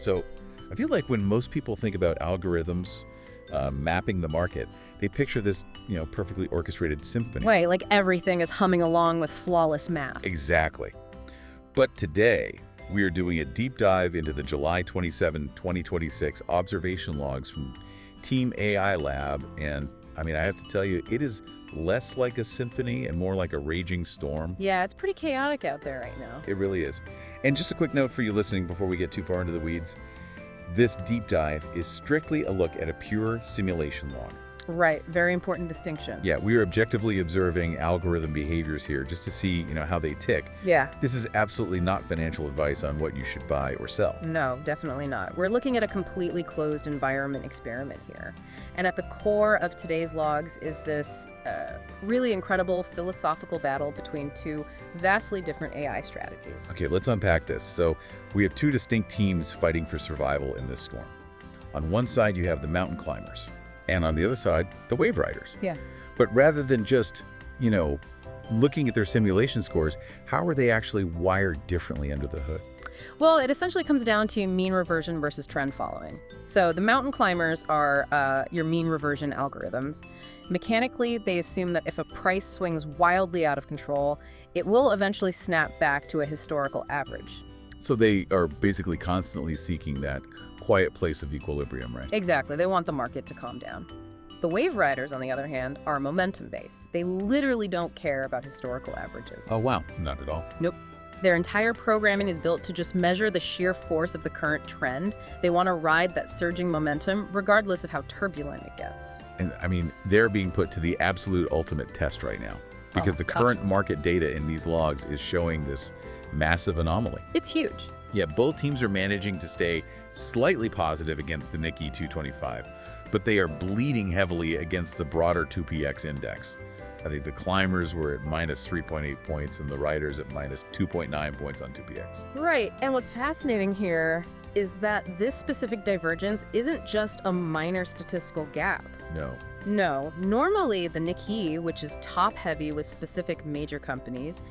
So I feel like when most people think about algorithms mapping the market, they picture this, perfectly orchestrated symphony. Right, like everything is humming along with flawless math. Exactly. But today, we are doing a deep dive into the July 27, 2026 observation logs from Team AI Lab. And I have to tell you, it is less like a symphony and more like a raging storm. Yeah, it's pretty chaotic out there right now. It really is. And just a quick note for you listening before we get too far into the weeds. This deep dive is strictly a look at a pure simulation log. Right, very important distinction. Yeah, we are objectively observing algorithm behaviors here just to see, how they tick. Yeah. This is absolutely not financial advice on what you should buy or sell. No, definitely not. We're looking at a completely closed environment experiment here. And at the core of today's logs is this really incredible philosophical battle between two vastly different AI strategies. Okay, let's unpack this. So we have two distinct teams fighting for survival in this storm. On one side, you have the mountain climbers, and on the other side, the wave riders. Yeah. But rather than just, looking at their simulation scores, how are they actually wired differently under the hood? Well, it essentially comes down to mean reversion versus trend following. So the mountain climbers are your mean reversion algorithms. Mechanically, they assume that if a price swings wildly out of control, it will eventually snap back to a historical average. So they are basically constantly seeking that quiet place of equilibrium, right? Exactly. They want the market to calm down. The wave riders, on the other hand, are momentum-based. They literally don't care about historical averages. Oh, wow. Not at all. Nope. Their entire programming is built to just measure the sheer force of the current trend. They want to ride that surging momentum regardless of how turbulent it gets. And they're being put to the absolute ultimate test right now because the current market data in these logs is showing this massive anomaly. It's huge. Yeah, both teams are managing to stay slightly positive against the Nikkei 225, but they are bleeding heavily against the broader 2PX index. I think the climbers were at minus 3.8 points and the riders at minus 2.9 points on 2PX. Right, and what's fascinating here is that this specific divergence isn't just a minor statistical gap. No, normally the Nikkei, which is top-heavy with specific major companies,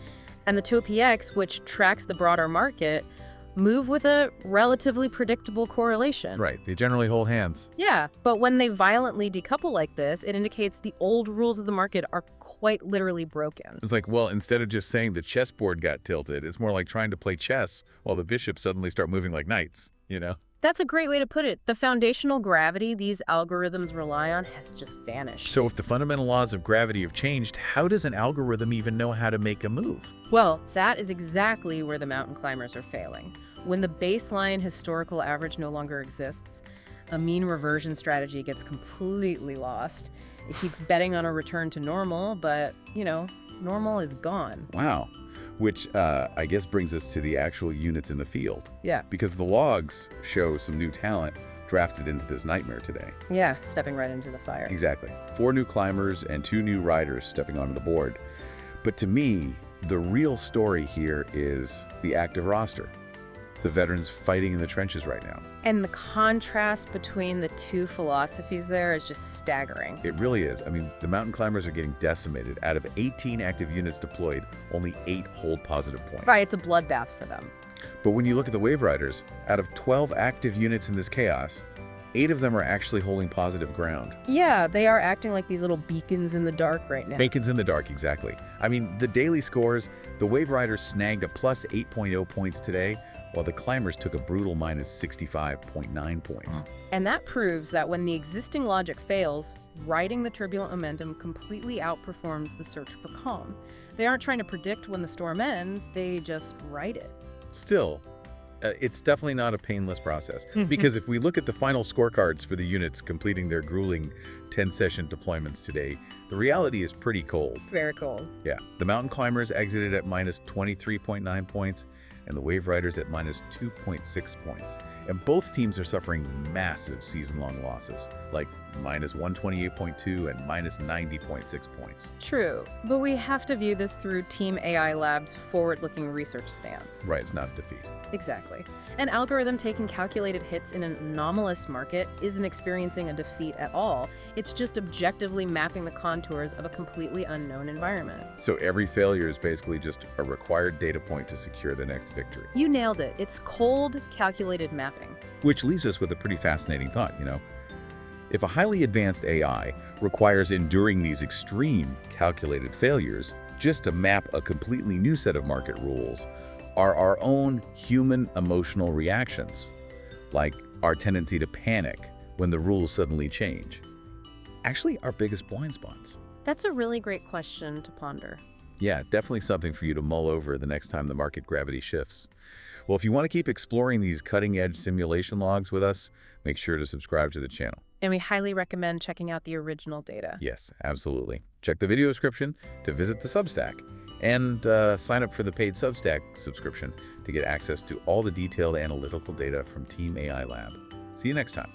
and the 2PX, which tracks the broader market, move with a relatively predictable correlation. Right, they generally hold hands. Yeah, but when they violently decouple like this, it indicates the old rules of the market are quite literally broken. It's like, well, instead of just saying the chessboard got tilted, it's more like trying to play chess while the bishops suddenly start moving like knights, That's a great way to put it. The foundational gravity these algorithms rely on has just vanished. So if the fundamental laws of gravity have changed, how does an algorithm even know how to make a move? Well, that is exactly where the mountain climbers are failing. When the baseline historical average no longer exists, a mean reversion strategy gets completely lost. It keeps betting on a return to normal, but, normal is gone. Wow. Which I guess brings us to the actual units in the field. Yeah. Because the logs show some new talent drafted into this nightmare today. Yeah, stepping right into the fire. Exactly. 4 new climbers and 2 new riders stepping onto the board. But to me, the real story here is the active roster. The veterans fighting in the trenches right now. And the contrast between the two philosophies there is just staggering. It really is. The mountain climbers are getting decimated. Out of 18 active units deployed, only 8 hold positive points. Right, it's a bloodbath for them. But when you look at the wave riders, out of 12 active units in this chaos, 8 of them are actually holding positive ground. Yeah, they are acting like these little beacons in the dark right now. Beacons in the dark, exactly. The daily scores, the wave riders snagged a plus 8.0 points today, while the climbers took a brutal minus 65.9 points. And that proves that when the existing logic fails, riding the turbulent momentum completely outperforms the search for calm. They aren't trying to predict when the storm ends, they just ride it. Still, it's definitely not a painless process, because if we look at the final scorecards for the units completing their grueling 10-session deployments today, the reality is pretty cold. Very cold. Yeah, the mountain climbers exited at minus 23.9 points, and the wave riders at minus 2.6 points. And both teams are suffering massive season-long losses, like minus 128.2 and minus 90.6 points. True, but we have to view this through Team AI Lab's forward-looking research stance. Right, it's not a defeat. Exactly. An algorithm taking calculated hits in an anomalous market isn't experiencing a defeat at all. It's just objectively mapping the contours of a completely unknown environment. So every failure is basically just a required data point to secure the next victory. You nailed it. It's cold, calculated mapping. Which leaves us with a pretty fascinating thought, If a highly advanced AI requires enduring these extreme calculated failures just to map a completely new set of market rules, are our own human emotional reactions, like our tendency to panic when the rules suddenly change, actually our biggest blind spots? That's a really great question to ponder. Yeah, definitely something for you to mull over the next time the market gravity shifts. Well, if you want to keep exploring these cutting-edge simulation logs with us, make sure to subscribe to the channel. And we highly recommend checking out the original data. Yes, absolutely. Check the video description to visit the Substack and sign up for the paid Substack subscription to get access to all the detailed analytical data from Team AI Lab. See you next time.